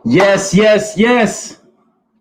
Yes, yes, yes.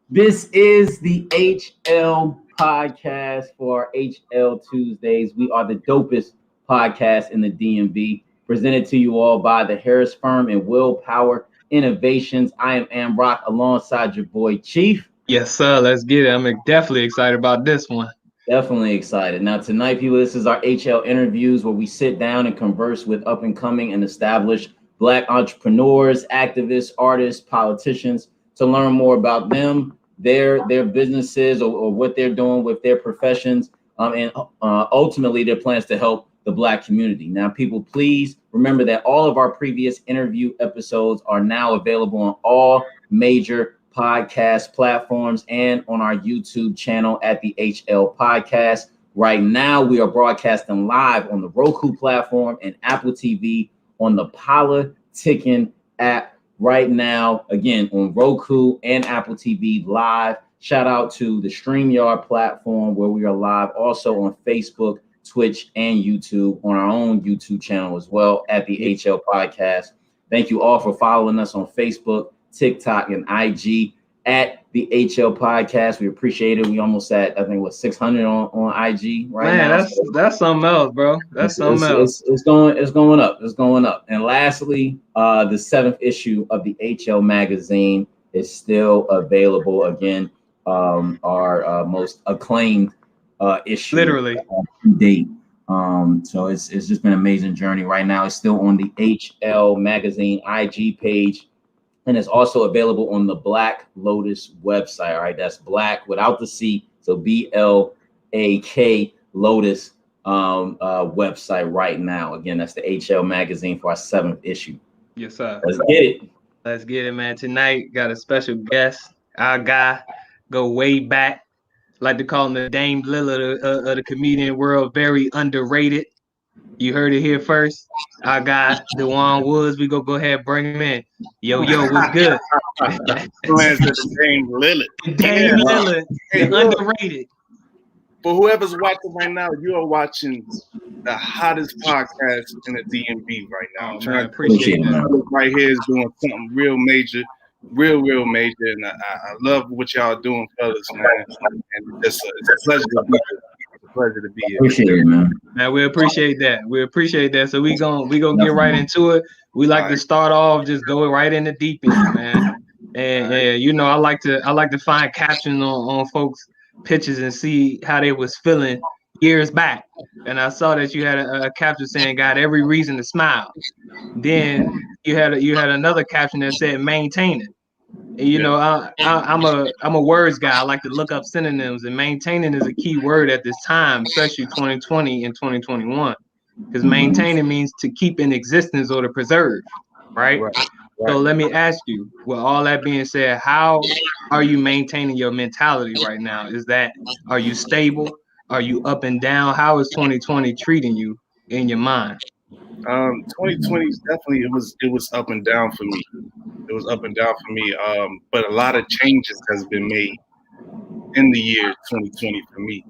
This is the HL podcast for HL Tuesdays. We are the dopest podcast in the DMV, presented to you all by the Harris Firm and Willpower Innovations. I am Ambrock alongside your boy Chief. Yes, sir. Let's get it. I'm definitely excited about this one. Definitely excited. Now, tonight, people, this is our HL interviews where we sit down and converse with up and coming and established Black entrepreneurs, activists, artists, politicians to learn more about them, their businesses, or what they're doing with their professions, and ultimately their plans to help the Black community. Now, people, please remember that all of our previous interview episodes are now available on all major podcast platforms and on our YouTube channel at the HL Podcast. Right now, we are broadcasting live on the Roku platform and Apple TV on the Politicking app right now. Again, on Roku and Apple TV live. Shout out to the StreamYard platform where we are live. Also on Facebook, Twitch, and YouTube on our own YouTube channel as well at the HL Podcast. Thank you all for following us on Facebook, TikTok, and IG at the HL Podcast. We appreciate it. We almost at, I think, 600 on IG right now. Man, that's something else, bro. That's something else. It's going up. It's going up. And lastly, the 7th issue of the HL magazine is still available. Again, our most acclaimed issue, literally to date. So it's just been an amazing journey. Right now, it's still on the HL magazine IG page. And it's also available on the Black Lotus website. All right, that's Black without the C. So BLAK Lotus website right now. Again, that's the HL magazine for our 7th issue. Yes, sir. Let's get it. Let's get it, man. Tonight, got a special guest. Our guy, go way back. Like to call him the Dame Lillard of the comedian world. Very underrated. You heard it here first. Our guy, Dujuan Woods. We go ahead and bring him in. Yo, what's good? Dame Lillard. Dame Lillard. Underrated. For whoever's watching right now, you are watching the hottest podcast in the DMV right now. I'm trying to appreciate that. Right here is doing something real major, real major. And I love what y'all doing, fellas, man. And it's a pleasure to be here. Pleasure to be here. Appreciate it, man. Man, we appreciate that. So we gonna get right into it. We like to start off, just go right in the deep end, man. And yeah, I like to find captions on folks' pictures and see how they was feeling years back. And I saw that you had a caption saying "got every reason to smile." Then you had another caption that said "maintain it." And, I'm a words guy. I like to look up synonyms, and maintaining is a key word at this time, especially 2020 and 2021, because maintaining means to keep in existence or to preserve, right? So let me ask you, with all that being said, how are you maintaining your mentality right now? Are you stable? Are you up and down? How is 2020 treating you in your mind? 2020 definitely it was up and down for me. It was up and down for me. But a lot of changes has been made in the year 2020 for me.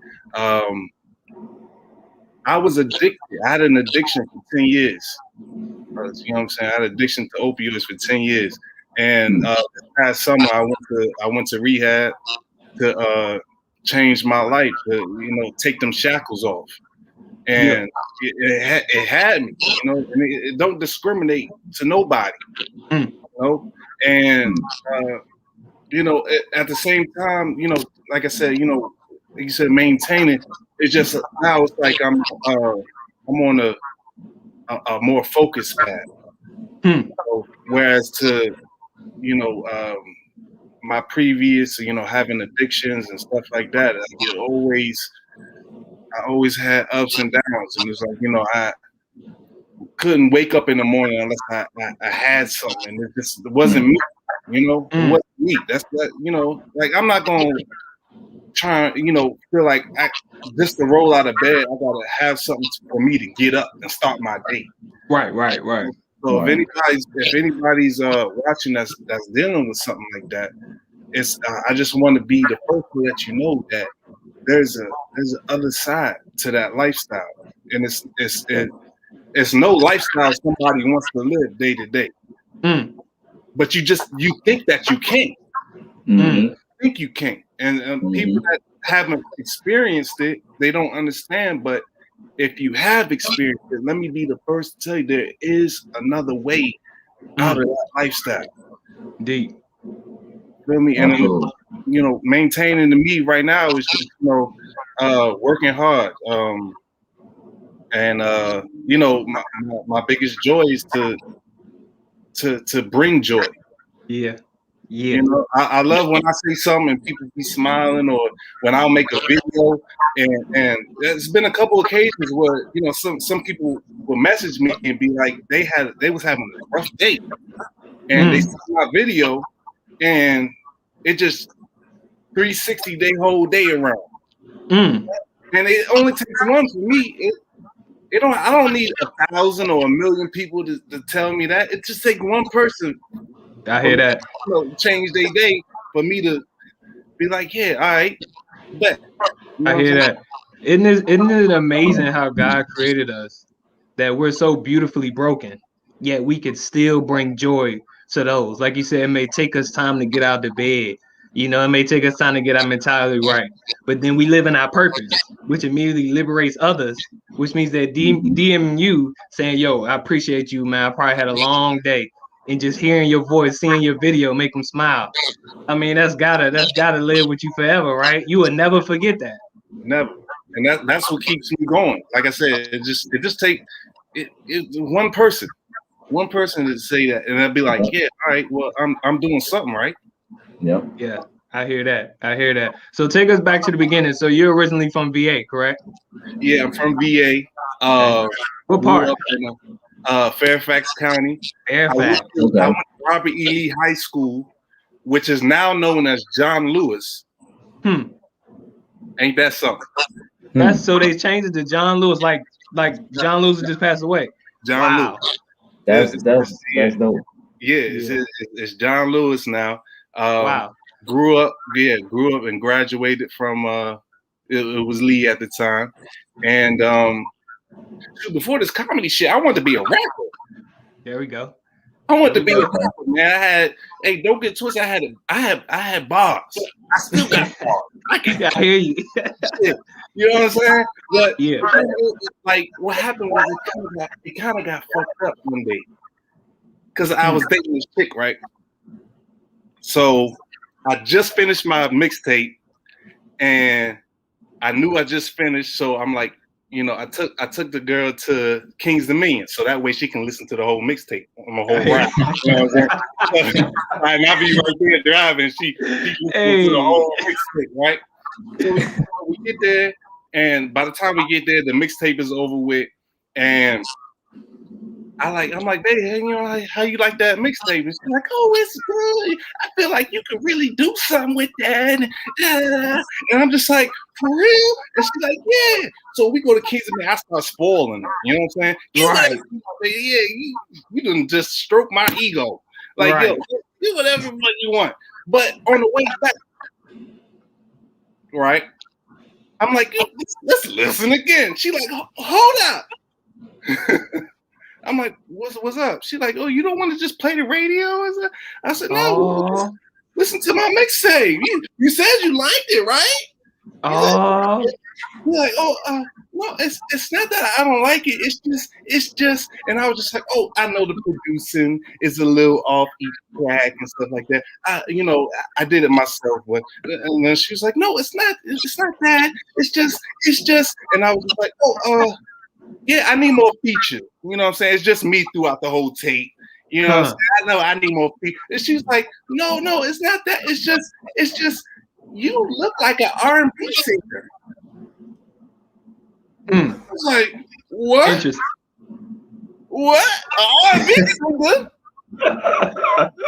I was addicted. I had an addiction for 10 years. You know what I'm saying? I had addiction to opioids for 10 years. And this past summer I went to rehab to change my life, to take them shackles off. And it had me, and it don't discriminate to nobody, and at the same time, like I said, like you said, maintaining. It's just now it's like I'm on a more focused path. Whereas to my previous, having addictions and stuff like that, I always had ups and downs, and it's like, I couldn't wake up in the morning unless I had something. It wasn't me, it wasn't me. That's that, like I'm not gonna try, feel like just to roll out of bed, I gotta have something for me to get up and start my day. Right. So if anybody's watching that's dealing with something like that, it's I just want to be the first to let you know that there's an other side to that lifestyle, and it's no lifestyle somebody wants to live day to day. but you think that you can't. Mm-hmm. Think you can't, and people that haven't experienced it, they don't understand. But if you have experienced it, let me be the first to tell you there is another way out of that lifestyle. Deep. Feel me? And maintaining the me right now is just working hard. And my biggest joy is to bring joy. Yeah. You know, I love when I say something and people be smiling, or when I'll make a video and there's been a couple occasions where some people will message me and be like they was having a rough day and they saw my video and it just 360 their whole day around. And it only takes one for me. I don't need 1,000 or 1,000,000 people to tell me that. It just takes one person. I hear that. Change their day for me to be like, yeah, all right, bet. I hear that. Isn't it amazing how God created us, that we're so beautifully broken, yet we could still bring joy to those. Like you said, it may take us time to get out of bed. It may take us time to get our mentality right. But then we live in our purpose, which immediately liberates others, which means that DM you saying, yo, I appreciate you, man. I probably had a long day. And just hearing your voice, seeing your video, make them smile. I mean, that's gotta live with you forever, right? You will never forget that. Never. And that's what keeps me going. Like I said, it just take one person to say that, and I'd be like, yeah, all right, well, I'm doing something right. Yep. Yeah, I hear that. So take us back to the beginning. So you're originally from VA, correct? Yeah, I'm from VA. What part? Fairfax County. Fairfax. I went to Robert E. Lee High School, which is now known as John Lewis. Ain't that something? That's so they changed it to John Lewis, like John Lewis just passed away. John Lewis. That's dope. Yeah, it's John Lewis now. Wow. Grew up and graduated from it was Lee at the time. And before this comedy shit, I wanted to be a rapper. There we go. I wanted to be a rapper, man. Don't get twisted. I had bars. I still got bars. I hear you. You know what I'm saying? But yeah, like what happened was it kind of got fucked up one day because I was dating this chick, right? So I just finished my mixtape, and I knew I just finished. So I'm like, I took the girl to King's Dominion, so that way she can listen to the whole mixtape on the whole ride. You know what I'm saying? And I'll be right there driving. She listens to the whole mixtape, right? So we get there, and by the time we get there, the mixtape is over with, and I'm like, baby, how you like that mixtape? And she's like, oh, it's good. I feel like you could really do something with that. And I'm just like, for real? And she's like, yeah. So we go to King's Dominion. I start spoiling her. You know what I'm saying? Right. You done just stroke my ego. Like, yo, do whatever you want. But on the way back, right? I'm like, let's listen again. She like, hold up. I'm like, what's up? She's like, oh, you don't want to just play the radio? I said, no, listen to my mixtape. You said you liked it, right? You're like, no, it's not that I don't like it. It's just, and I was just like, oh, I know the producing is a little off each track and stuff like that. I did it myself, and then she was like, no, it's not that. It's just, and I was just like, yeah, I need more features. You know what I'm saying? It's just me throughout the whole tape. You know what I'm saying? I know I need more features. And she's like, no, it's not that. It's just you look like an R&B singer. I was like, what? Interesting. What? R&B singer? What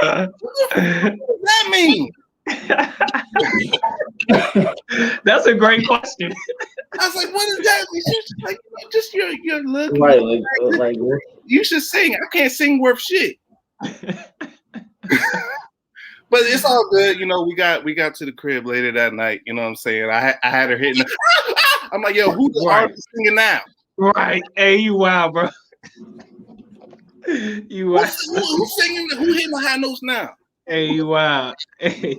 does that mean? That's a great question. I was like, what is that? She's like, just your look. Right, like you should sing. I can't sing worth shit. But it's all good. We got to the crib later that night. You know what I'm saying? I had her hitting. I'm like, yo, who's the artist singing now? Right. Hey, you wild, bro. You wow. Who's singing? Who hitting the high notes now? Hey, wow. Hey.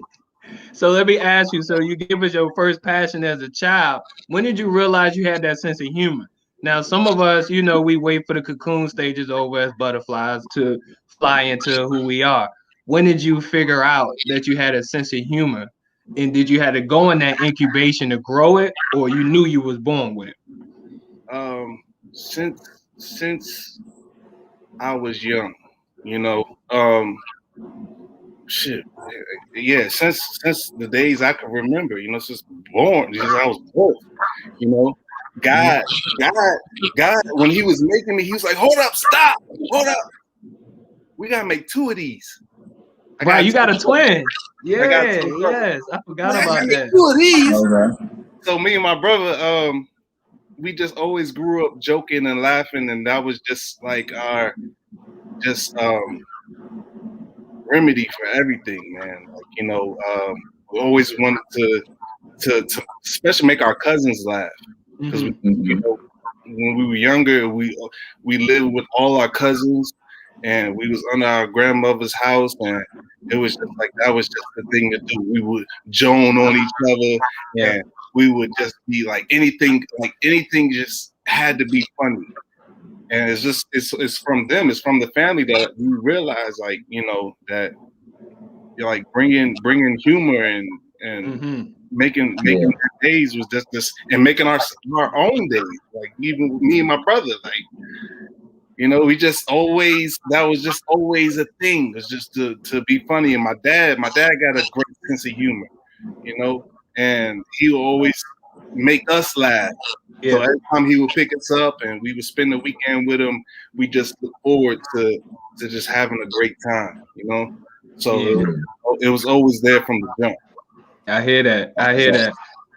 So let me ask you. So you give us your first passion as a child. When did you realize you had that sense of humor? Now, some of us, you know, we wait for the cocoon stages over as butterflies to fly into who we are. When did you figure out that you had a sense of humor? And did you have to go in that incubation to grow it, or you knew you was born with it? Since I was young, you know, shit, yeah. Since the days I can remember, you know, since born, since I was born, you know, God, when He was making me, He was like, "Hold up, stop, hold up, we gotta make 2 of these." Right, you got a twin. Yeah, yes, I forgot about that. 2 of these. Okay. So me and my brother, we just always grew up joking and laughing, and that was just like our remedy for everything, man. Like, you know, we always wanted to especially make our cousins laugh, because you know, when we were younger, we lived with all our cousins, and we was under our grandmother's house, and it was just like that was just the thing to do. We would joan on each other, and we would just be like anything just had to be funny. And it's just it's from them, it's from the family that we realize, like, you know, that you're like bringing humor and making their days was just this, and making our own days, like even with me and my brother, like, you know, we just always, that was just always a thing. It was just to be funny. And my dad got a great sense of humor, you know, and he will always make us laugh. Yeah. So every time he would pick us up and we would spend the weekend with him, we just look forward to just having a great time, you know. So it was always there from the jump. I hear that.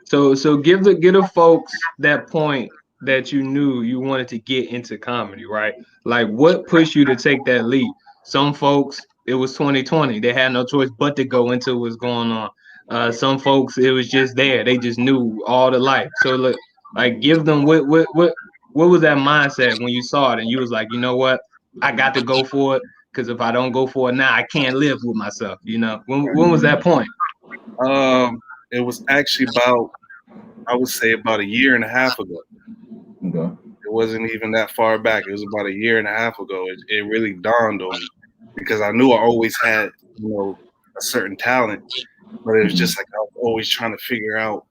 So give the folks that point that you knew you wanted to get into comedy, right? Like, what pushed you to take that leap? Some folks, it was 2020. They had no choice but to go into what's going on. Some folks, it was just there. They just knew all the life. So look, like, give them what was that mindset when you saw it and you was like, you know what, I got to go for it, because if I don't go for it now, I can't live with myself. You know, when was that point? It was actually I would say about a year and a half ago. Okay. It wasn't even that far back. It was about a year and a half ago. It really dawned on me, because I knew I always had, you know, a certain talent, but it was just like I was always trying to figure out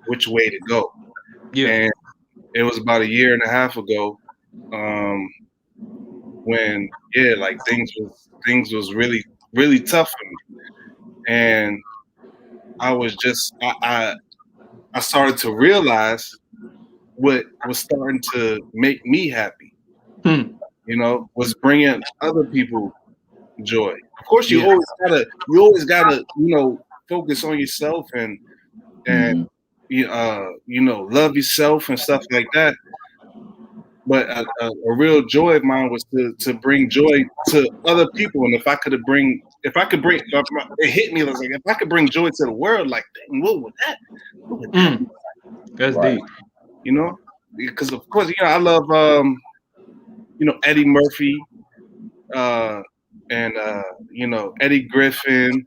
which way to go. Yeah. And it was about a year and a half ago, when like things was really, really tough for me. And I was just I started to realize what was starting to make me happy, you know, was bringing other people joy. Of course, you always gotta, you know, focus on yourself and you know, love yourself and stuff like that. But a real joy of mine was to bring joy to other people. And if I could bring, it hit me. I was like, if I could bring joy to the world, like, what would that be? That's deep. You know, because of course, you know, I love, you know, Eddie Murphy, and you know, Eddie Griffin,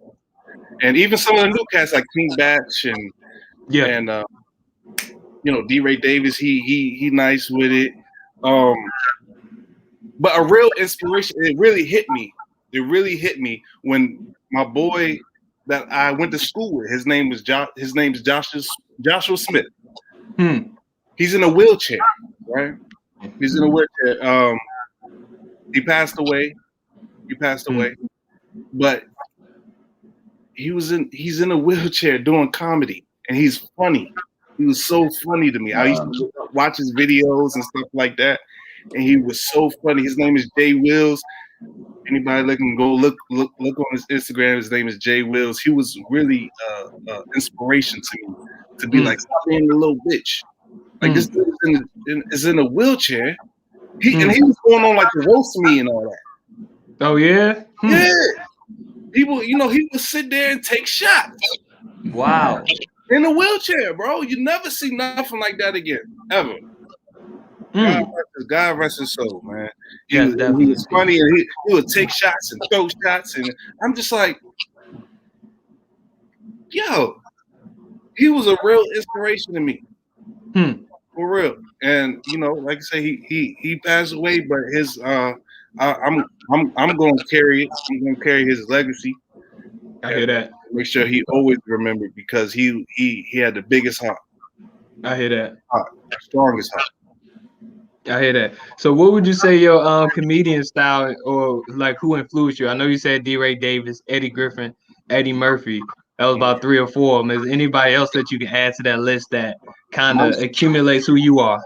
and even some of the new cats like King Batch and you know, D. Ray Davis. He nice with it. But a real inspiration, it really hit me. It really hit me when my boy that I went to school with, his name is Joshua Smith. He's in a wheelchair, right? He's in a wheelchair. He passed away. But he's in a wheelchair doing comedy, and he's funny. He was so funny to me. I used to watch his videos and stuff like that, and he was so funny. His name is Jay Wills. Anybody looking, go look on his Instagram. His name is Jay Wills. He was really inspiration to me, to be like, stop being a little bitch. Like, this dude is in a wheelchair. And he was going on like to roast me and all that. Oh yeah? Yeah. People, you know, he would sit there and take shots. Wow. In a wheelchair, bro. You never see nothing like that again, ever. God rest his soul, man. He Yes, was definitely. funny, and he would take shots and throw shots, and I'm just like, yo, he was a real inspiration to me, for real. And like I say, he passed away, but his I'm going to carry it. I'm going to carry his legacy. I hear that. Make sure he always remembered because he had the biggest heart. I hear that. Strongest heart. I hear that. So what would you say your comedian style, or like who influenced you? I know you said D. Ray Davis, Eddie Griffin, Eddie Murphy. That was about 3 or 4 of them. Is anybody else that you can add to that list that kind of accumulates who you are?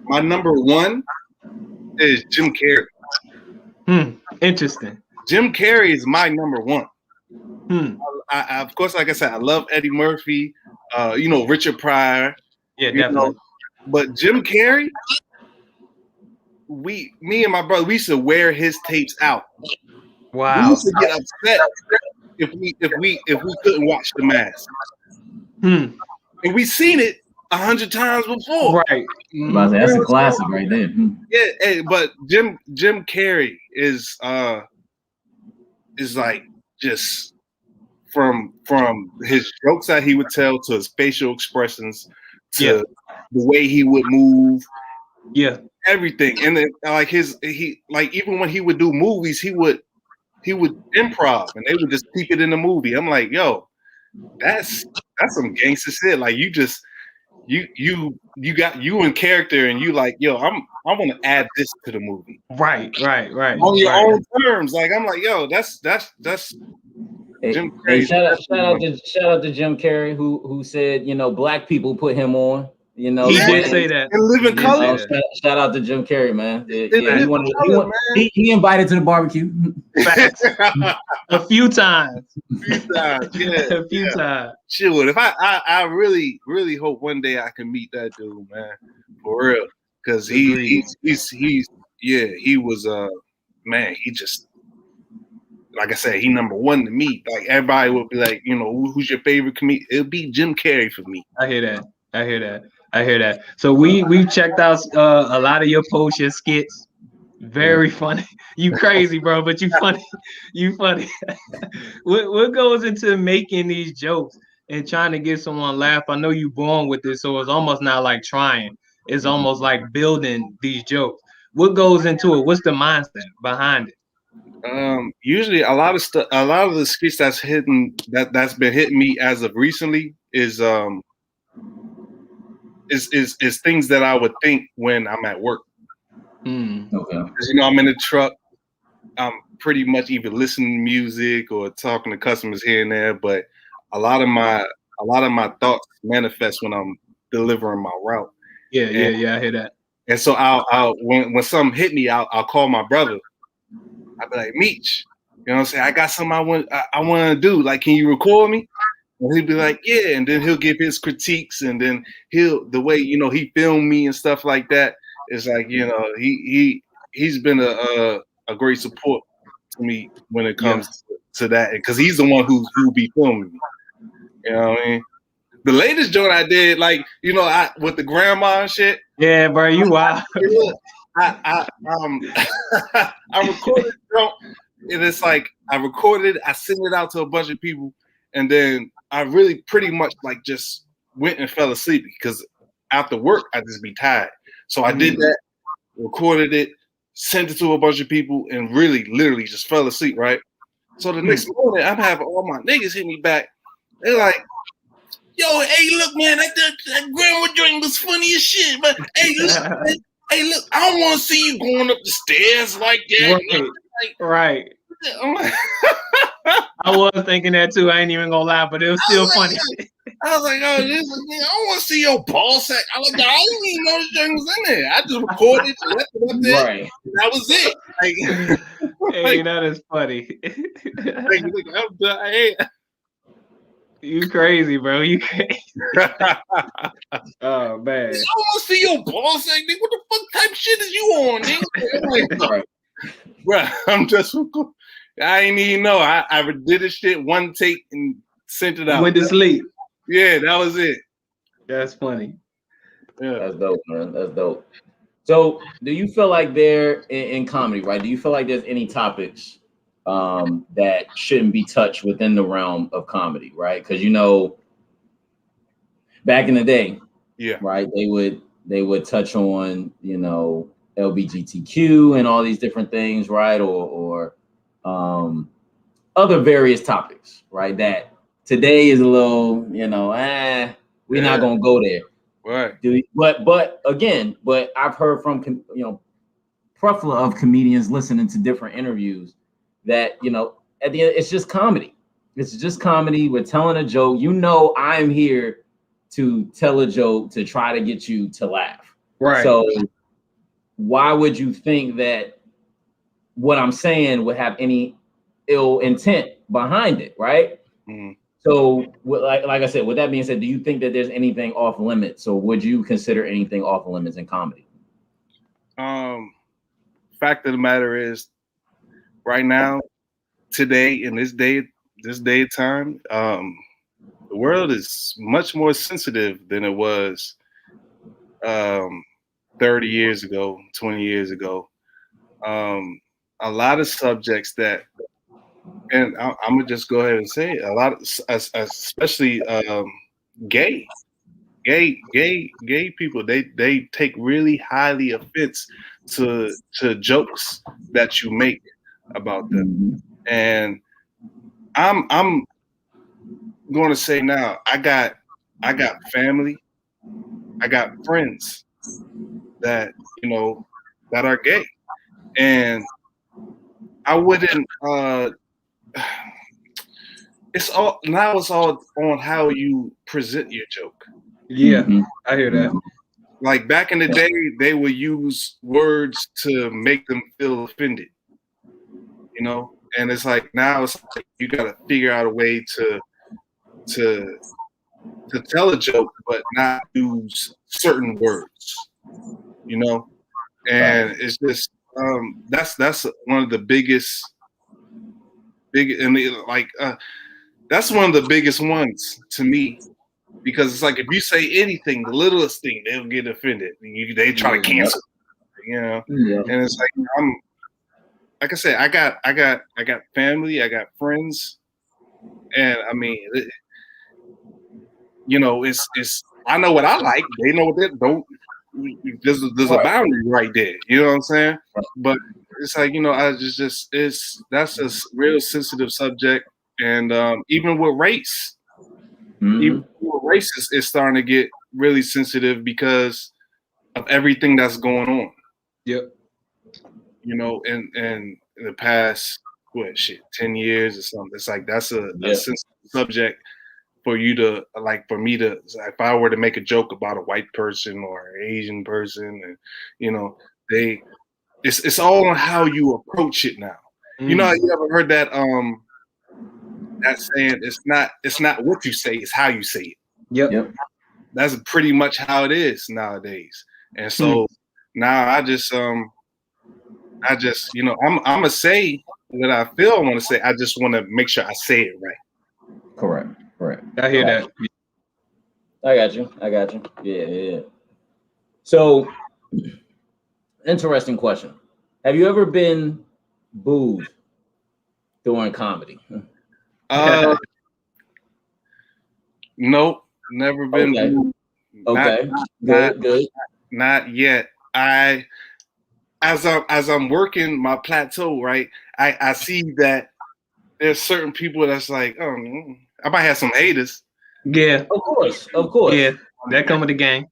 My number 1 is Jim Carrey. Interesting. Jim Carrey is my number 1. I, of course, like I said, I love Eddie Murphy. Richard Pryor. Yeah, definitely. But Jim Carrey, me and my brother, we used to wear his tapes out. Wow. We used to get upset if we couldn't watch The Mask. And we seen it 100 times before. Right. That's a classic right there. Yeah, but Jim Carrey is like just from his jokes that he would tell to his facial expressions to the way he would move. Yeah. Everything. And then even when he would do movies, he would improv and they would just keep it in the movie. I'm like, yo, that's some gangster shit. Like you got you in character and you like, yo, I want to add this to the movie. Right. On your own terms. Like I'm like, yo, that's Jim Carrey. Shout out to Jim Carrey who said, Black people put him on. He did say that. And Live in Color. Shout out to Jim Carrey, man. He invited to the barbecue. Facts. A few times. Yeah. A few times. Sure. If I really, really hope one day I can meet that dude, man. For real. Because he was man, he just, like I said, he number 1 to me. Like everybody would be like, who's your favorite comedian? It'll be Jim Carrey for me. I hear that. So we've checked out a lot of your posts, your skits. Very funny. You crazy, bro, but you funny. You funny. What goes into making these jokes and trying to get someone laugh? I know you born with this, so it's almost not like trying. It's almost like building these jokes. What goes into it? What's the mindset behind it? Usually a lot of the skits that's been hitting me as of recently is things that I would think when I'm at work. Okay. Because I'm in the truck, I'm pretty much either listening to music or talking to customers here and there. But a lot of my thoughts manifest when I'm delivering my route. Yeah, I hear that. And so I'll when something hit me, I'll call my brother. I'll be like, Meech, I'm saying? I got something I want to do. Like, can you record me? And he'd be like, yeah. And then he'll give his critiques, and then the way he filmed me and stuff like that. It's like, he's been a great support to me when it comes to that, because he's the one who be filming me. You know what I mean? The latest joint I did, like, with the grandma and shit. Yeah, bro, you wild. I recorded it, and it's like I recorded it, I sent it out to a bunch of people, and then I really pretty much like just went and fell asleep because after work I just be tired. So I did that, recorded it, sent it to a bunch of people, and really literally just fell asleep, right? So the next morning I'm having all my niggas hit me back. They're like, yo, hey, look, man, that grandma joint was funny as shit, but hey, listen, man. Hey, look, I don't want to see you going up the stairs like that. Right. I'm like, I was thinking that too. I ain't even gonna lie, but it was still funny. I was like, oh, I don't want to see your ball sack. I was like, I didn't even know this thing was in there. I just recorded it, left it up there. Right. That was it. Hey, that is funny. You crazy, bro. You crazy. Oh, man. I don't want to see your ball sack, nigga. What the fuck type shit is you on, nigga? Bro, I'm just, I ain't even know. I did this shit one take and sent it out. Went to sleep. Yeah, that was it. That's funny. Yeah, that's dope, man. That's dope. So, do you feel like there in comedy, right? Do you feel like there's any topics that shouldn't be touched within the realm of comedy, right? Because back in the day, Yeah. right, they would touch on LGBTQ and all these different things, right, or other various topics, right? That today is a little, we're not gonna go there. Right. But again, I've heard from plethora of comedians listening to different interviews that at the end it's just comedy. It's just comedy. We're telling a joke. I'm here to tell a joke to try to get you to laugh. Right. So why would you think that what I'm saying would have any ill intent behind it, right? Mm-hmm. So, like I said, with that being said, do you think that there's anything off limits, or would you consider anything off limits in comedy? Fact of the matter is, right now, today, in this day and time, the world is much more sensitive than it was 30 years ago, 20 years ago. A lot of subjects that, and I'm gonna just go ahead and say it, a lot of, especially gay people, they take really highly offense to jokes that you make about them. And I'm going to say now, I got family, I got friends that that are gay, and I wouldn't it's all on how you present your joke. Yeah, I hear that. Like back in the day, they would use words to make them feel offended, and it's like now it's like you got to figure out a way to tell a joke but not use certain words, and it's just that's one of the that's one of the biggest ones to me, because it's like if you say anything, the littlest thing, they'll get offended. They try to cancel, and it's like like I said, I got family, I got friends, and I mean, it's I know what I like. They know what they don't. There's a boundary right there. You know what I'm saying? But it's like I that's a real sensitive subject, and even with race, it's starting to get really sensitive because of everything that's going on. Yep. In the past 10 years or something. It's like that's a sensitive subject for you to for me to, if I were to make a joke about a white person or an Asian person, and it's all on how you approach it now. You ever heard that saying, it's not what you say, it's how you say it. Yep. That's pretty much how it is nowadays. And so now I just I'm gonna say what I feel I want to say. I just want to make sure I say it right. Correct. I hear that. I got you. Yeah. So, interesting question. Have you ever been booed during comedy? Nope, never been booed. Okay. Good. Not yet. As I'm working my plateau, right? I see that there's certain people that's like, oh, I might have some haters. Yeah, of course. Yeah, that come with the game.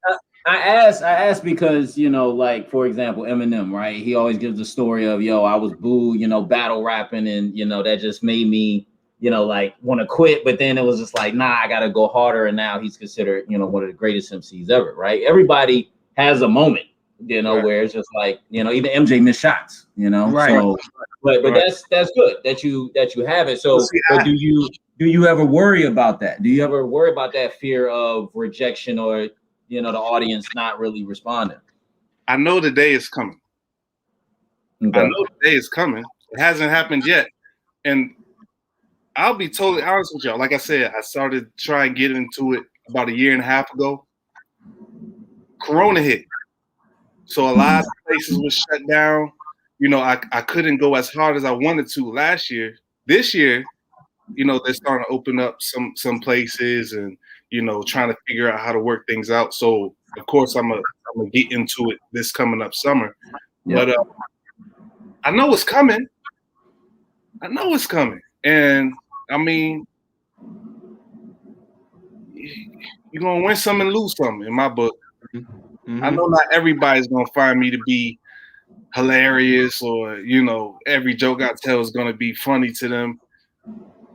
I asked because like for example, Eminem, right? He always gives the story of I was booed, battle rapping, and that just made me, like want to quit. But then it was just like, nah, I gotta go harder. And now he's considered, one of the greatest MCs ever, right? Everybody has a moment, where it's just like, even MJ missed shots, Right. So, but that's good that you have it. So, but do you ever worry about that? Do you ever worry about that fear of rejection or the audience not really responding? I know the day is coming. Okay. I know the day is coming. It hasn't happened yet. And I'll be totally honest with y'all. Like I said, I started trying to get into it about a year and a half ago. Corona hit. So a lot of places were shut down. You know, I couldn't go as hard as I wanted to last year. This year, you know, they're starting to open up some places and, you know, trying to figure out how to work things out. So of course I'm gonna get into it this coming up summer. Yep. But I know it's coming. I know it's coming. And I mean, you're gonna win some and lose some in my book. Mm-hmm. I know not everybody's gonna find me to be hilarious or, you know, every joke I tell is gonna be funny to them.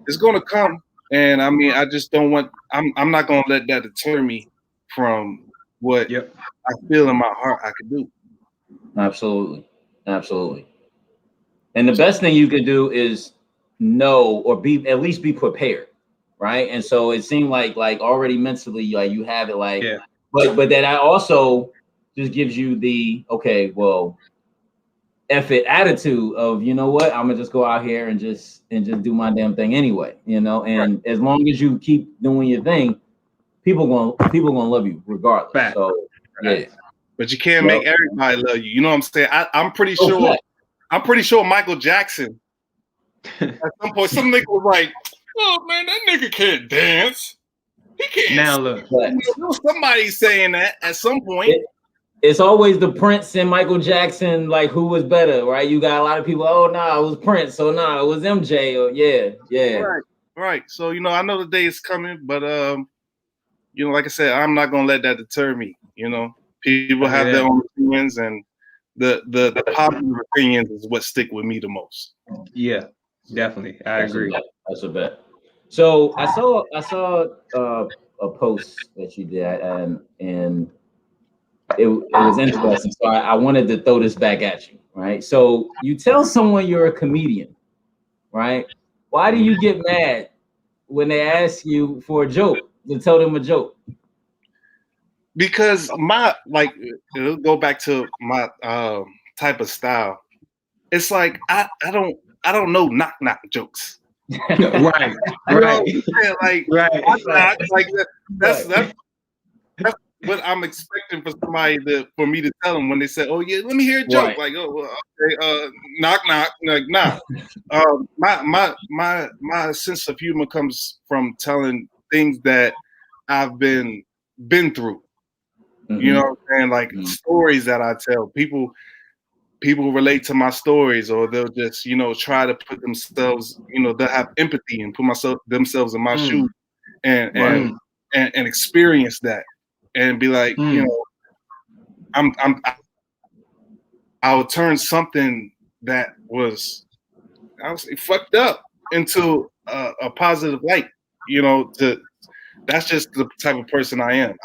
It's gonna come. And I mean, I just don't want I'm not gonna let that deter me from what I feel in my heart I could do. Absolutely. Absolutely. And the best thing you could do is know or be at least be prepared, right? And so it seemed like already mentally like you have it like, but that I also just gives you the okay, well, F it attitude of, you know what, I'm gonna just go out here and just do my damn thing anyway, you know. And as long as you keep doing your thing, people gonna love you regardless. Fact. So yeah. But you can't make everybody love you. You know what I'm saying? I'm pretty sure. Yeah. I'm pretty sure Michael Jackson. At some point, some nigga was like, "Oh man, that nigga can't dance. He can't." Now look, somebody saying that at some point. It's always the Prince and Michael Jackson, like who was better, right? You got a lot of people. Oh no, it was Prince. So no, it was MJ. Or yeah. Right. So you know, I know the day is coming, but you know, like I said, I'm not gonna let that deter me. You know, people have their own opinions, and the popular opinions is what stick with me the most. Yeah, definitely, I agree. That's a bet. So I saw a post that you did, and it was interesting. So I wanted to throw this back at you, right? So you tell someone you're a comedian, right? Why do you get mad when they ask you for a joke to tell them a joke? Because it'll go back to my type of style. It's like I don't know knock jokes. Right. Like that's what I'm expecting for me to tell them when they say, "Oh yeah, let me hear a joke." Right. Like, "Oh, well, okay, knock." Like, nah. My sense of humor comes from telling things that I've been through. Mm-hmm. You know what I'm saying? Like stories that I tell. People relate to my stories, or they'll just, you know, try to put themselves, you know, they'll have empathy and put themselves in my shoes and experience that. And be like, you know, I'll turn something that was, I was fucked up into a positive light. You know, that's just the type of person I am.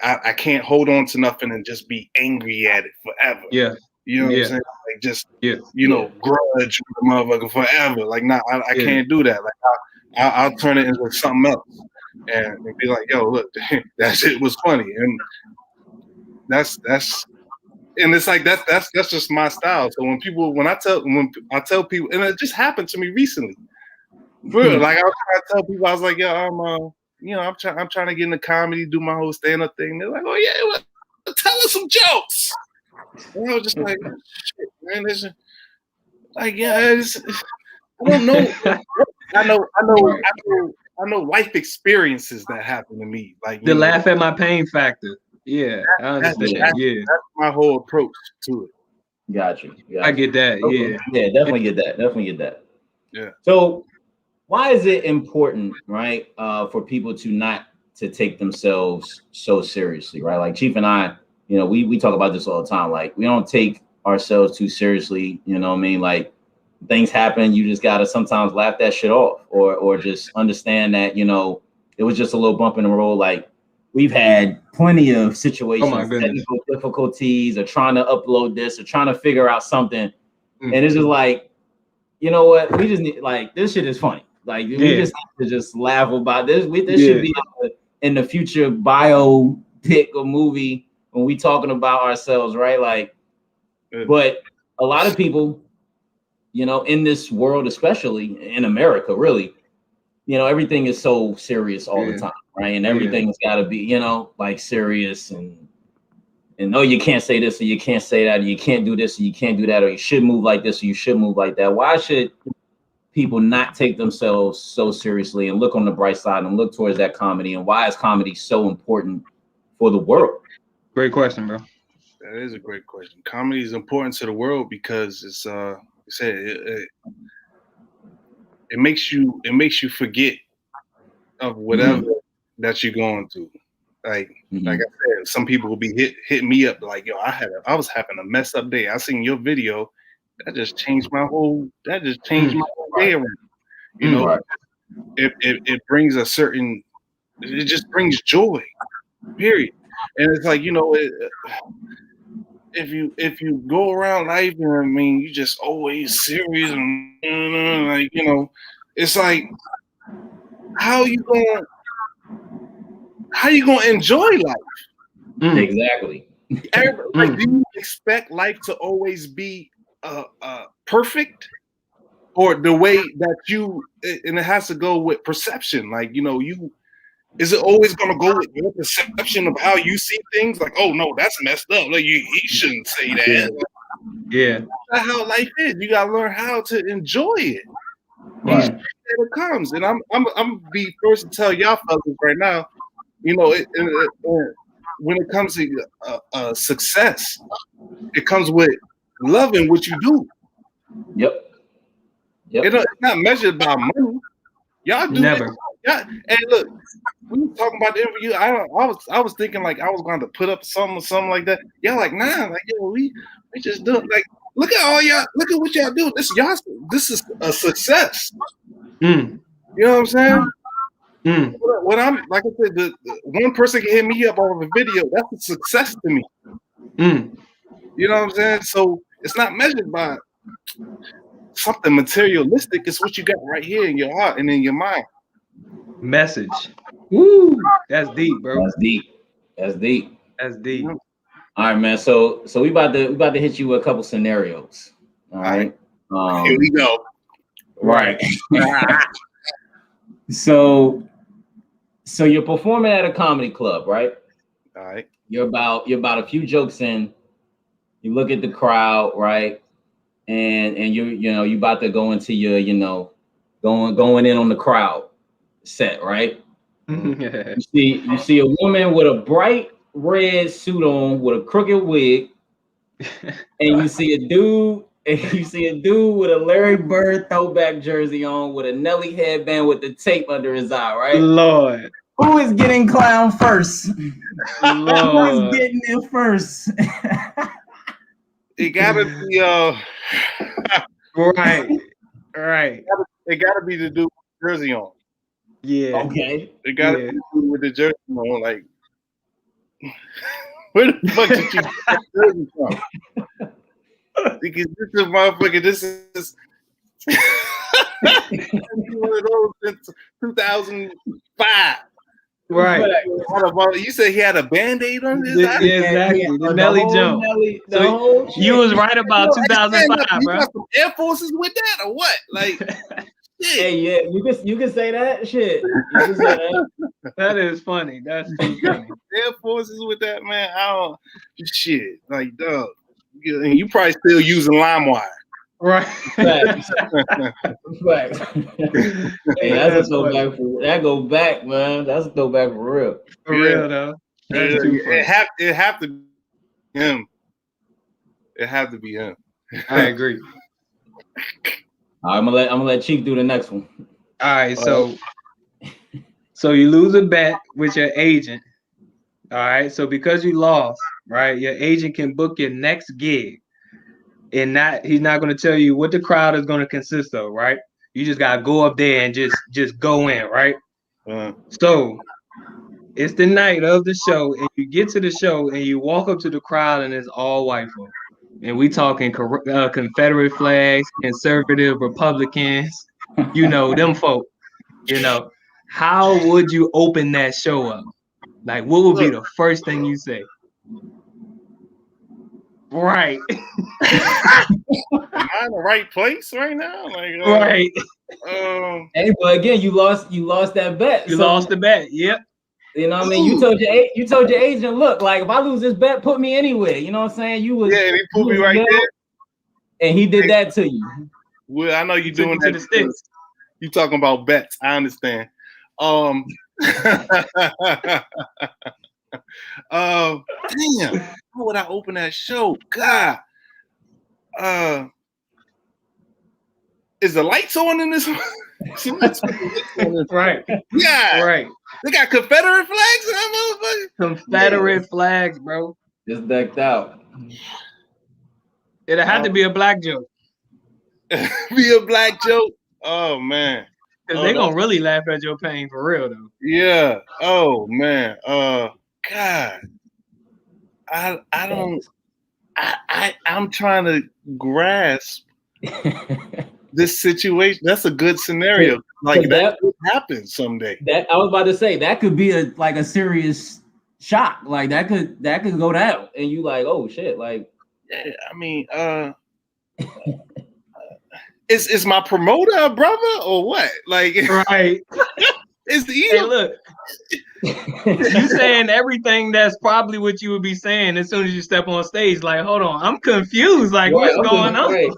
I can't hold on to nothing and just be angry at it forever. Yeah. You know what I'm saying? Like just, you know, grudge with the motherfucker forever. Like, nah, I can't do that. Like I'll turn it into something else. And be like, yo, look, that shit was funny, and that's and it's like that's just my style. So when I tell people, and it just happened to me recently, bro. Like I was trying to tell people, I was like, yo, you know, I'm trying to get into comedy, do my whole stand-up thing. They're like, oh yeah, well, tell us some jokes. And I was just like, shit, man, this like I don't know. I know life experiences that happen to me. Like the laugh at my pain factor. Yeah, I understand. That's my whole approach to it. Got you. I get that. Okay. Yeah, definitely get that. Yeah. So why is it important, right, for people to take themselves so seriously, right? Like Chief and I, you know, we talk about this all the time. Like we don't take ourselves too seriously. You know what I mean? Like things happen, you just gotta sometimes laugh that shit off, or just understand that, you know, it was just a little bump in the road. Like we've had plenty of situations, technical difficulties, or trying to upload this, or trying to figure out something, and it's just like, you know what, we just need, like, this shit is funny. Like we just have to just laugh about this. This should be in the future biopic or movie when we talking about ourselves, right? Like, but a lot of people, you know, in this world, especially in America, really, you know, everything is so serious all the time, right? And everything's got to be, you know, like serious, and And no, you can't say this or you can't say that, or you can't do this or you can't do that, or you should move like this or you should move like that. Why should people not take themselves so seriously and look on the bright side and look towards that comedy? And why is comedy so important for the world? Great question, bro. That is a great question. Comedy is important to the world because it's it makes you forget of whatever that you're going through. Like I said, some people will be hitting me up like, yo, I was having a messed up day. I seen your video, that just changed my whole day around. You know, it brings it just brings joy, period. And it's like, you know, if you go around life and I mean you just always serious and like, you know, it's like how you gonna enjoy life? Exactly. Like, do you expect life to always be perfect, or the way that and it has to go with perception? Like, you know, is it always gonna go with your perception of how you see things? Like, oh no, that's messed up. Like he shouldn't say that. Yeah. That's how life is. You gotta learn how to enjoy it. Right. It comes, and I'm be first to tell y'all fellas right now. You know, when it comes to success, it comes with loving what you do. Yep. It's not measured by money. Y'all do Never. Yeah. Hey, look, we were talking about the interview. I was thinking like I was going to put up something like that. Y'all like, nah, like, yo, we just do it. Like, look at all y'all. Look at what y'all do. This is a success. You know what I'm saying? When I'm like I said, the one person can hit me up on a video. That's a success to me. You know what I'm saying? So it's not measured by something materialistic. It's what you got right here in your heart and in your mind. Message. Woo, that's deep, bro. That's deep. All right, man. So we about to hit you with a couple scenarios. All right. Here we go. Right. So you're performing at a comedy club, right? All right. You're about a few jokes in. You look at the crowd, right? And you about to go into your, going in on the crowd set, right? You see a woman with a bright red suit on with a crooked wig, and you see a dude with a Larry Bird throwback jersey on with a Nelly headband with the tape under his eye, right? Lord. Who is getting clown first? Lord. Who is getting it first? It gotta be right. It gotta be the dude with the jersey on. Yeah. Okay. It gotta be the dude with the jersey on. Like, where the fuck did you get that jersey from? Because this is motherfucker. This is one of those since 2005. Right. You said he had a Band-Aid on his eye? Yeah, exactly. The Nelly jump. You was right about 2005, bro. You got some Air Forces with that or what? Like, hey, yeah, you can say that shit. You can say that. That is funny. That's too funny. Air Forces with that, man. I don't shit. Like, dog. You probably still using LimeWire. Right. Facts. Hey, that's a throwback that go back, man. That's a throwback for real. For real though. That's too funny. It have to be him. It have to be him. I agree. I'm gonna let Chief do the next one. All right, so you lose a bet with your agent. All right, so because you lost, right, your agent can book your next gig. And he's not going to tell you what the crowd is going to consist of, right? You just got to go up there and just go in, right? So it's the night of the show, and you get to the show, and you walk up to the crowd, and it's all white folk. And we talking Confederate flags, conservative Republicans, them folk. How would you open that show up? Like, what would be the first thing you say? Right. Am I in the right place right now? Like, right. Hey, but again, you lost that bet. You lost the bet. Yep. You know what I mean? You told your agent, look, like if I lose this bet, put me anywhere. You know what I'm saying? You was and he put me right there. And he did that to you. Well, I know you're doing to that the sticks. You talking about bets. I understand. Damn, how would I open that show? God. Is the lights on in this? Right. Yeah. Right. They got Confederate flags in that motherfucker. Confederate flags, bro. Just decked out. It had to be a black joke. Be a black joke. Oh man. Because they're gonna really laugh at your pain for real though. Yeah. Oh man. God. I'm trying to grasp this situation. That's a good scenario. Like that could happen someday. That I was about to say that could be a serious shock. Like that could go down, and you like, oh shit, like. Yeah, I mean, is my promoter a brother or what? Like, right? It's the hey, look. You saying everything that's probably what you would be saying as soon as you step on stage. Like, hold on, I'm confused. Like, what's going on? Right.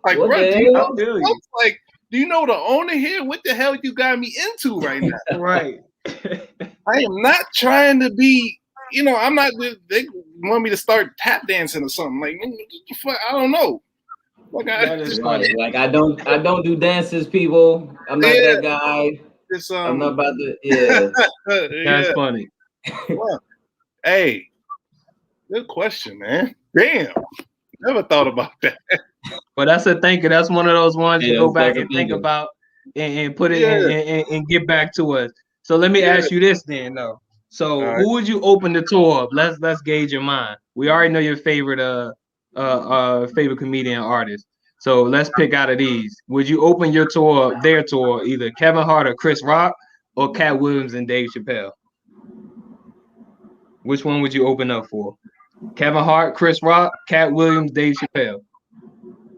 Like, bro, like, do you know the owner here? What the hell you got me into right now? Right. I am not trying to be. You know, I'm not. They want me to start tap dancing or something. Like, I don't know. Like, like I don't do dances, people. I'm not that guy. I'm not about to. Yeah, that's funny. Well, hey, good question, man. Damn, never thought about that. But that's a thinker. That's one of those ones you go back and think about and put it and get back to us. So let me ask you this then, though. So who would you open the tour of? Let's gauge your mind. We already know your favorite favorite comedian artist. So let's pick out of these. Would you open their tour, either Kevin Hart or Chris Rock, or Cat Williams and Dave Chappelle? Which one would you open up for? Kevin Hart, Chris Rock, Cat Williams, Dave Chappelle.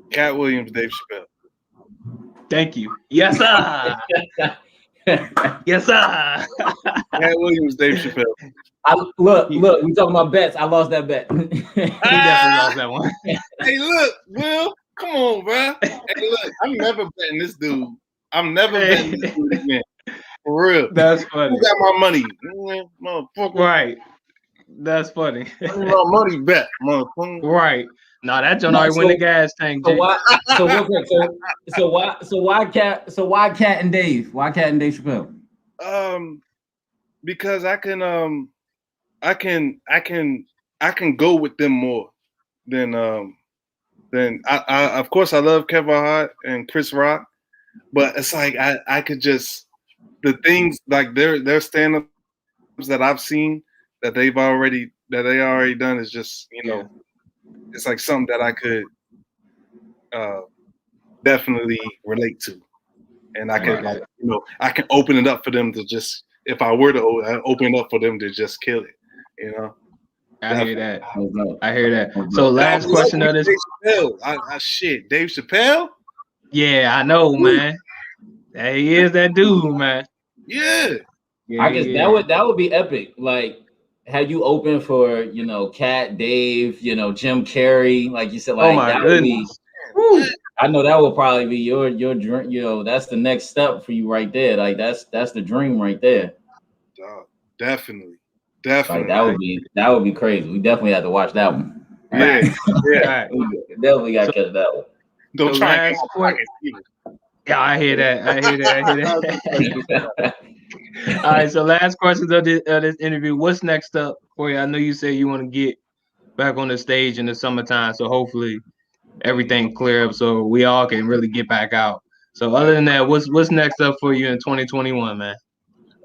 Cat Williams, Dave Chappelle. Thank you. Yes, sir. Yes, sir. Cat Williams, Dave Chappelle. Look, we talking about bets. I lost that bet. He definitely lost that one. Hey, look, Will, come on, bro. Hey, look, I'm never betting this dude. I'm never betting this dude again. For real. That's funny. Who got my money? Motherfucker. Right. That's funny. My money bet, motherfucker. Right. No, that John already win the gas tank. So why? Why Cat and Dave? Why Cat and Dave Chappelle? Because I can go with them more than I of course I love Kevin Hart and Chris Rock, but it's like I could just the things like their stand-ups that I've seen that they already done is just it's like something that I could definitely relate to, and I could I can open it up for them to just if I were to open it up for them to just kill it, I hear that. I hear that. So last question of this. Dave Chappelle. Yeah, I know, man. He is that dude, man. Yeah. I guess that would be epic. Like, had you open for Cat, Dave, Jim Carrey, like you said, like that would be. I know that would probably be your dream. That's the next step for you right there. Like that's the dream right there. Definitely. Like, that would be crazy. We definitely have to watch that one. Yeah. Right. We definitely got to catch that one. Don't try to Yeah, I hear that. All right, so last questions of this interview. What's next up for you? I know you said you want to get back on the stage in the summertime, so hopefully everything clear up so we all can really get back out. So other than that, what's next up for you in 2021, man?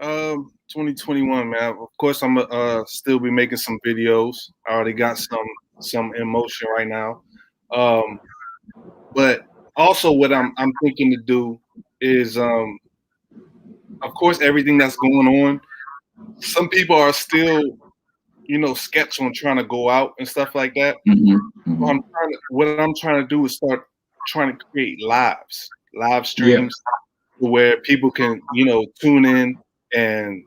2021, man. Of course, I'm still be making some videos. I already got some in motion right now. But also what I'm thinking to do is of course everything that's going on. Some people are still, sketch on trying to go out and stuff like that. Mm-hmm. What I'm trying to do is start trying to create live streams where people can, tune in and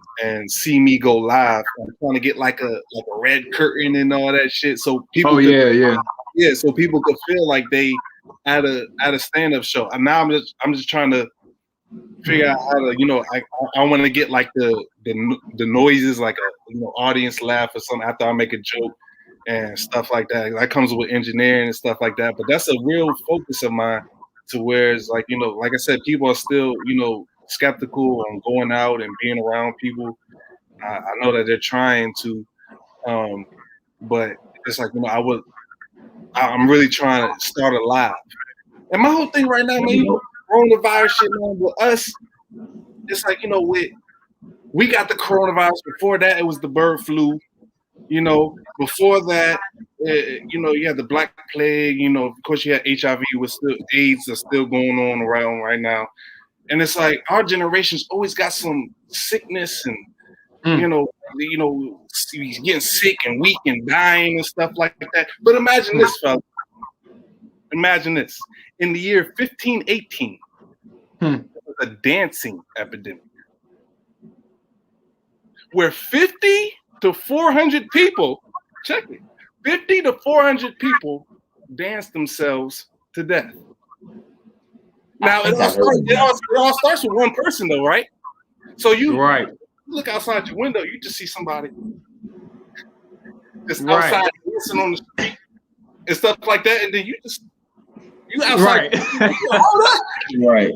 see me go live. I'm trying to get like a red curtain and all that shit, so people. Oh yeah. Yeah, so people could feel like they at a stand-up show. And now I'm just trying to figure out how to, you know, I want to get like the noises, like a audience laugh or something after I make a joke and stuff like that. That comes with engineering and stuff like that. But that's a real focus of mine, to where it's like, you know, like I said, people are still, you know, skeptical on going out and being around people. I know that they're trying to, but it's like, you know, I'm really trying to start a live. And my whole thing right now, man, coronavirus shit, man, with us, it's like, you know, we got the coronavirus. Before that, it was the bird flu. You know, before that, you know, you had the Black Plague. You know, of course, you had HIV. AIDS are still going on around right now. And it's like our generation's always got some sickness and, you know, he's getting sick and weak and dying and stuff like that. But imagine this, fella. Imagine this. In the year 1518, there was a dancing epidemic where 50 to 400 people, check it, 50 to 400 people danced themselves to death. Now, it all starts with one person, though, right? So you look outside your window, you just see somebody just outside dancing on the street and stuff like that, and then you outside. Hold up. Right.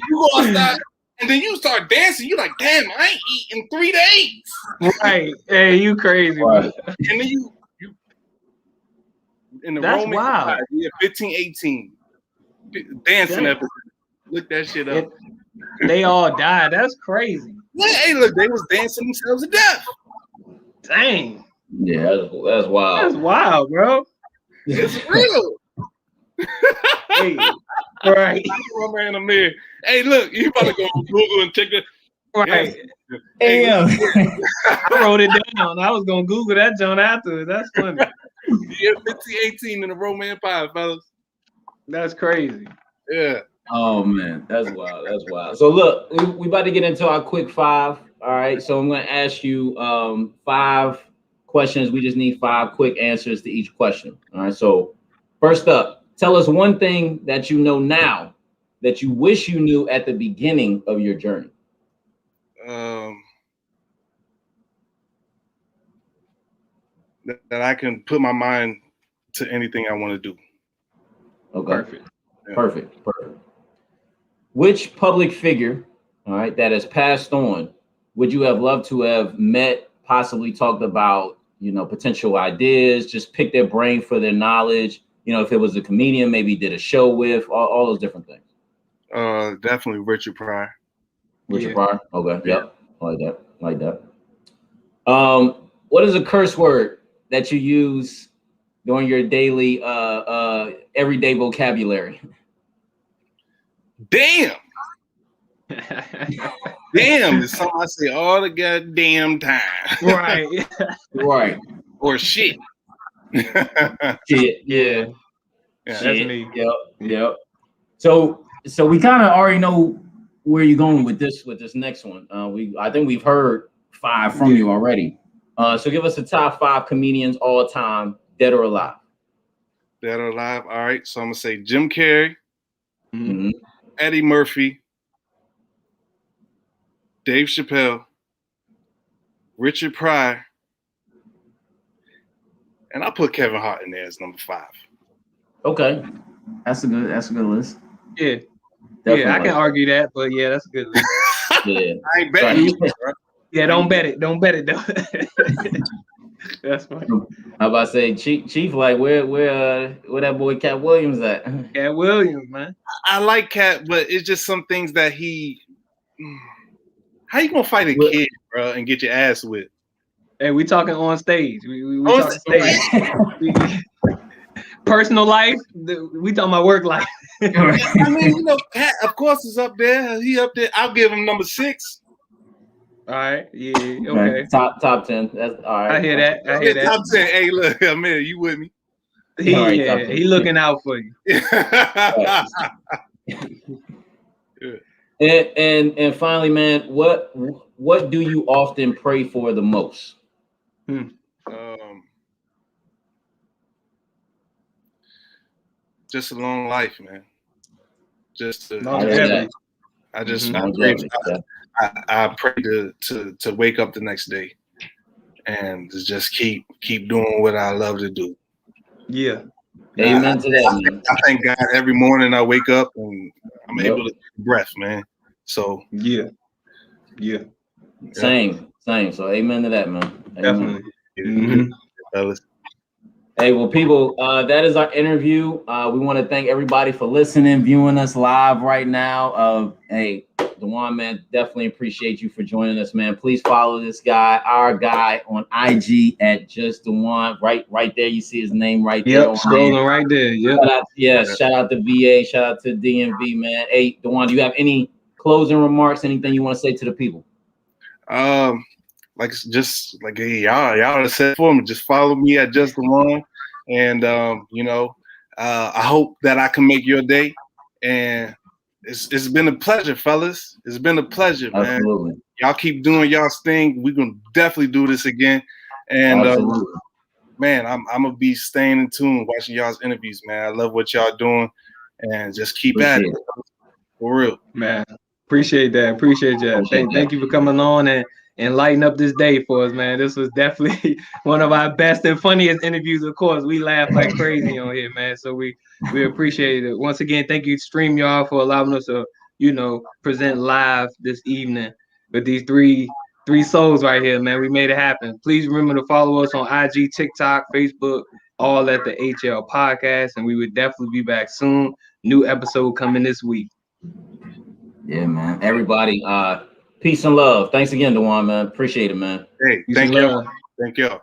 You go outside, and then you start dancing. You're like, damn, I ain't eating 3 days. Right. Hey, you crazy. Right. And then you in the That's Roman Empire, 1518, dancing epidemic. Look that shit up. They all died. That's crazy. Yeah, hey, look, they was dancing themselves to death. Dang. Yeah, that's wild. That's wild, bro. It's real. Hey, right. Man, Amir. Hey, look, you about to go to Google and check it. Right. Hey, I wrote it down. I was gonna Google that John afterwards. That's funny. Yeah, 1518 in the Roman Empire, fellas. That's crazy. Yeah. Oh man, that's wild. That's wild. So look, we about to get into our quick five. All right. So I'm gonna ask you 5 questions. We just need 5 quick answers to each question. All right. So first up, tell us one thing that you know now that you wish you knew at the beginning of your journey. That I can put my mind to anything I want to do. Okay. Perfect. Yeah. Perfect. Which public figure, all right, that has passed on, would you have loved to have met, possibly talked about, you know, potential ideas, just pick their brain for their knowledge? You know, if it was a comedian, maybe did a show with, all those different things. Definitely Richard Pryor. Richard Pryor. Okay. Yep. I like that. What is a curse word that you use during your daily, everyday vocabulary? Damn. Damn is something I say all the goddamn time. Right. Right. Or shit. Shit. Yeah. That's me. Yep. So we kind of already know where you're going with this next one. I think we've heard 5 from you already. So give us the top 5 comedians all time, dead or alive. Dead or alive. All right. So I'm gonna say Jim Carrey, Mm-hmm. Eddie Murphy, Dave Chappelle, Richard Pryor, and I'll put Kevin Hart in there as number 5. Okay, that's a good list. Yeah. Definitely. Yeah, I can argue that, but yeah, that's a good list. Yeah. I ain't betting you, bro. Yeah, don't bet it. Don't bet it though. That's funny. How about I say Chief? Like where that boy Cat Williams at? Cat Williams, man. I like Cat, but it's just some things that how you gonna fight a kid, bro, and get your ass whipped? Hey, we talking on stage. We talking stage. Personal life, we talking about work life. I mean, you know, Cat, of course, is up there. He up there. I'll give him number 6. All right. Yeah. Okay. Top 10. That's all right. I hear that. Top 10. Hey, look, man, you with me? He looking out for you. And finally, man, what do you often pray for the most? Just a long life, man. Just longevity. I pray to wake up the next day and to just keep doing what I love to do. Yeah. Amen to that, man. I thank God every morning I wake up and I'm able to take a breath, man. So yeah. Same. So amen to that, man. Definitely. Fellas. Hey, well, people, that is our interview. We want to thank everybody for listening, viewing us live right now. Hey, Dujuan, man, definitely appreciate you for joining us, man. Please follow this guy, our guy, on IG at just Dujuan. Right there, you see his name right there. Yep, scrolling right there. Yep. Shout out to VA, shout out to DMV, man. Hey, Dujuan, do you have any closing remarks? Anything you want to say to the people? Hey, y'all said for me, just follow me at Just Dujuan, and I hope that I can make your day. And it's been a pleasure, fellas. It's been a pleasure, man. Absolutely. Y'all keep doing y'all's thing. We're gonna definitely do this again. And man, I'm gonna be staying in tune, watching y'all's interviews, man. I love what y'all doing, and just keep at it. For real, man. Appreciate that. Thank you for coming on and lighting up this day for us, man. This was definitely one of our best and funniest interviews. Of course, we laugh like crazy on here, man. So we appreciate it. Once again, thank you, StreamYard, for allowing us to, present live this evening with these three souls right here, man. We made it happen. Please remember to follow us on IG, TikTok, Facebook, all at the HL Podcast, and we would definitely be back soon. New episode coming this week. Yeah, man. Everybody, peace and love. Thanks again, Dujuan, man. Appreciate it, man. Hey, thank you. Thank you.